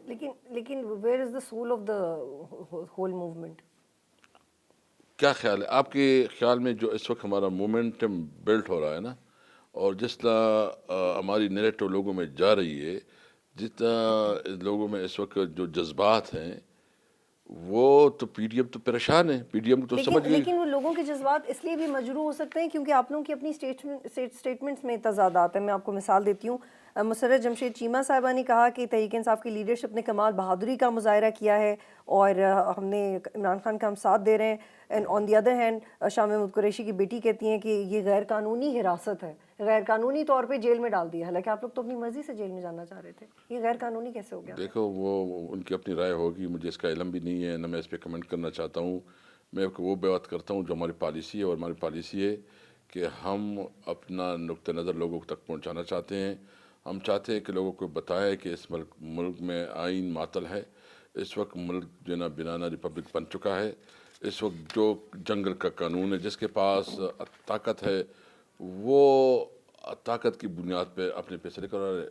لیکن where is the soul of the whole movement? کیا خیال ہے آپ کے خیال میں جو اس وقت ہمارا مومنٹم بلٹ ہو رہا ہے نا، اور جس طرح ہماری نیریٹو لوگوں میں جا رہی ہے، جس طرح لوگوں میں اس وقت جو جذبات ہیں، وہ تو پی ڈی ایم تو پریشان ہے، پی ڈی ایم کو تو سمجھ گئی. لیکن وہ لوگوں کے جذبات اس لیے بھی مجروح ہو سکتے ہیں کیونکہ آپ لوگوں کی اپنی اسٹیٹمنٹس میں تضادات ہیں. میں آپ کو مثال دیتی ہوں. مسرت جمشید چیمہ صاحبہ نے کہا کہ تحریک انصاف کی لیڈرشپ نے کمال بہادری کا مظاہرہ کیا ہے اور ہم نے عمران خان کا ہم ساتھ دے رہے ہیں. And on the other hand Shah Mahmood Qureshi کی بیٹی کہتی ہیں کہ یہ غیر قانونی حراست ہے، غیر قانونی طور پہ جیل میں ڈال دیا، حالانکہ آپ لوگ تو اپنی مرضی سے جیل میں جانا چاہ رہے تھے. یہ غیر قانونی کیسے ہو گیا؟ دیکھو وہ ان کی اپنی رائے ہوگی، مجھے اس کا علم بھی نہیں ہے، نہ میں اس پہ کمنٹ کرنا چاہتا ہوں. میں وہ بات کرتا ہوں جو ہماری پالیسی ہے، اور ہماری پالیسی ہے کہ ہم اپنا نقطہ نظر لوگوں تک پہنچانا چاہتے ہیں. ہم چاہتے ہیں کہ لوگوں کو بتائے کہ اس ملک میں آئین معطل ہے. اس وقت ملک جو نا بنانا ریپبلک بن چکا ہے. اس وقت جو جنگل کا قانون ہے، جس کے پاس طاقت ہے وہ طاقت کی بنیاد پہ اپنے فیصلے کرا رہے.